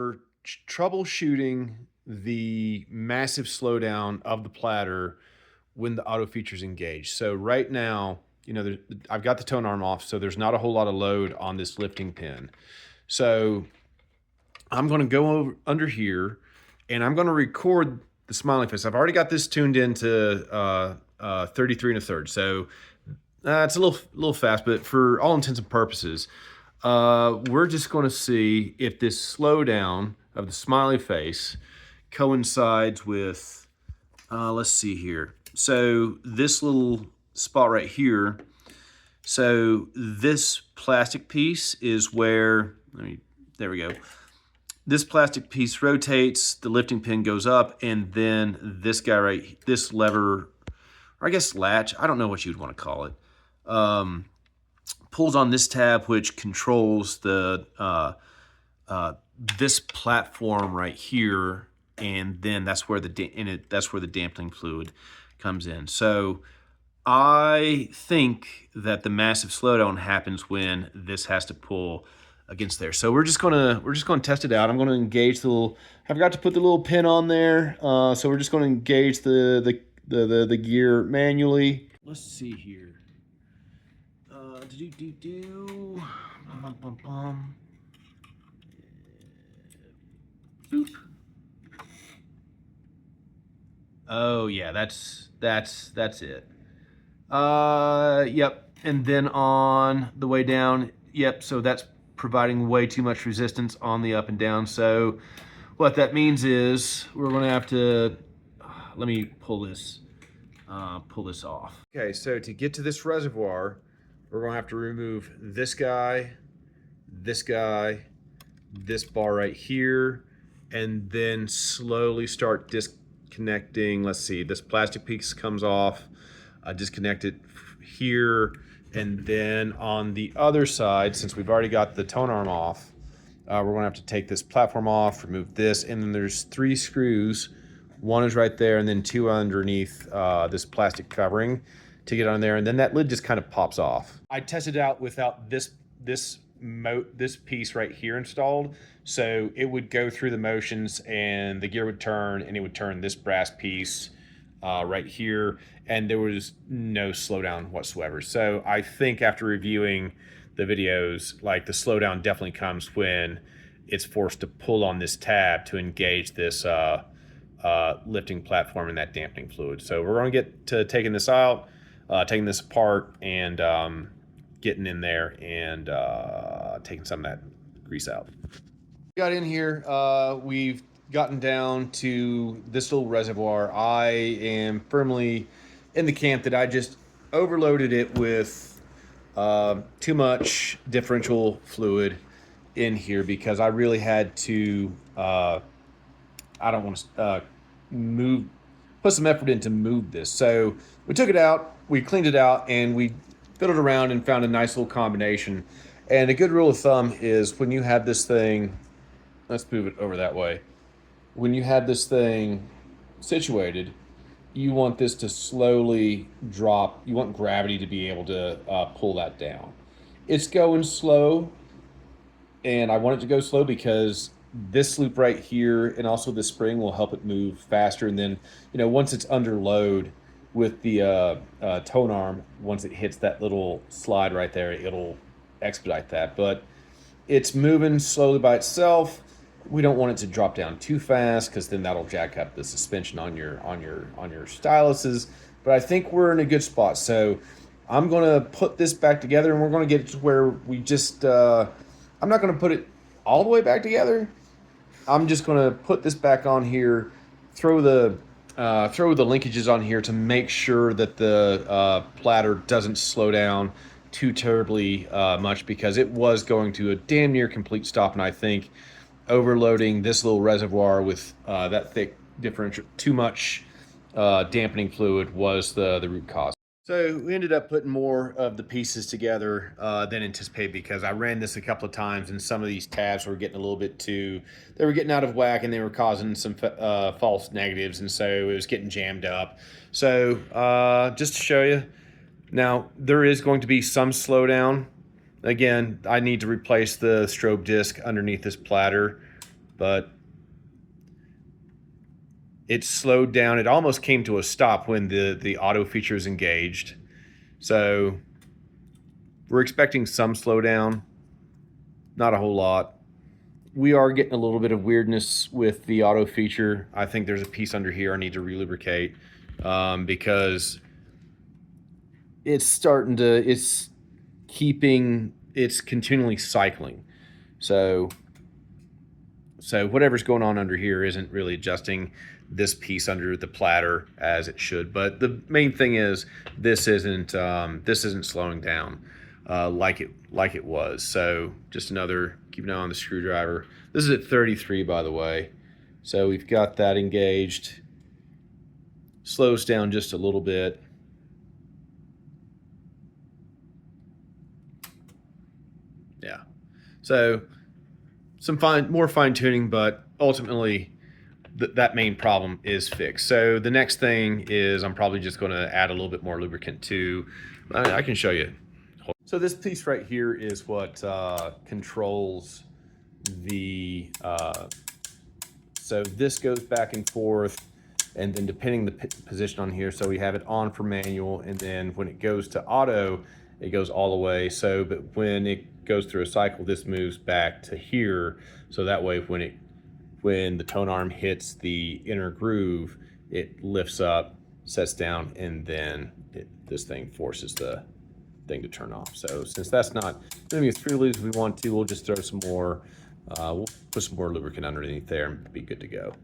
For troubleshooting the massive slowdown of the platter when the auto features engaged. So right now, I've got the tone arm off, so there's not a whole lot of load on this lifting pin. So I'm going to go over under here and I'm going to record the smiley face. I've already got this tuned into 33 and a third. So it's a little fast, but for all intents and purposes, we're just going to see if this slowdown of the smiley face coincides with, let's see here. So this little spot right here, so this plastic piece is where, there we go. This plastic piece rotates, the lifting pin goes up, and then this guy this lever, or I guess latch, I don't know what you'd want to call it, pulls on this tab, which controls the this platform right here, and then that's where the dampening fluid comes in. So I think that the massive slowdown happens when this has to pull against there. So we're just gonna test it out. I'm gonna engage the little. I forgot to put the little pin on there, so we're just gonna engage the gear manually. Let's see here. Bum, bum, bum. Boop. Oh yeah, that's it. Yep. And then on the way down, yep. So that's providing way too much resistance on the up and down. So what that means is we're going to have to. Let me pull this off. Okay, so to get to this reservoir, we're going to have to remove this guy, this bar right here, and then slowly start disconnecting. Let's see, this plastic piece comes off, disconnect it here, and then on the other side, since we've already got the tone arm off, we're going to have to take this platform off, remove this, and then there's 3 screws. One is right there, and then 2 underneath this plastic covering to get on there, and then that lid just kind of pops off. I tested it out without this piece right here installed, so it would go through the motions, and the gear would turn, and it would turn this brass piece right here, and there was no slowdown whatsoever. So I think after reviewing the videos, like the slowdown definitely comes when it's forced to pull on this tab to engage this lifting platform and that dampening fluid. So we're going to get to taking this out, taking this apart, and getting in there and taking some of that grease out. Got in here, we've gotten down to this little reservoir. I am firmly in the camp that I just overloaded it with too much differential fluid in here because I really had to I don't want to put some effort in to move this. So we took it out, we cleaned it out, and we fiddled around and found a nice little combination. And a good rule of thumb is when you have this thing, let's move it over that way. When you have this thing situated, you want this to slowly drop. You want gravity to be able to pull that down. It's going slow, and I want it to go slow because this loop right here and also the spring will help it move faster. And then, once it's under load with the tone arm, once it hits that little slide right there, it'll expedite that. But it's moving slowly by itself. We don't want it to drop down too fast because then that'll jack up the suspension on your styluses. But I think we're in a good spot. So I'm going to put this back together, and we're going to get it to where we just I'm not going to put it all the way back together. I'm just going to put this back on here, throw the linkages on here to make sure that the platter doesn't slow down too terribly much, because it was going to a damn near complete stop, and I think overloading this little reservoir with that thick differential, too much dampening fluid was the root cause. So we ended up putting more of the pieces together than anticipated, because I ran this a couple of times and some of these tabs were getting a little bit they were getting out of whack and they were causing some false negatives, and so it was getting jammed up. So just to show you, now there is going to be some slowdown. Again, I need to replace the strobe disc underneath this platter, but it slowed down. It almost came to a stop when the auto feature is engaged. So we're expecting some slowdown, not a whole lot. We are getting a little bit of weirdness with the auto feature. I think there's a piece under here I need to relubricate because it's continually cycling. So whatever's going on under here isn't really adjusting this piece under the platter as it should. But the main thing is this isn't slowing down like it was. So just another, keep an eye on the screwdriver. This is at 33, by the way. So we've got that engaged. Slows down just a little bit. Yeah. So some more fine tuning, but ultimately that main problem is fixed. So the next thing is I'm probably just going to add a little bit more lubricant to. I can show you. So this piece right here is what controls the. So this goes back and forth, and then depending the position on here. So we have it on for manual, and then when it goes to auto, it goes all the way. So, but when it goes through a cycle, this moves back to here. So that way, when the tone arm hits the inner groove, it lifts up, sets down, and then this thing forces the thing to turn off. So since that's not going to be as freely as we want to, we'll just throw some more, we'll put some more lubricant underneath there and be good to go.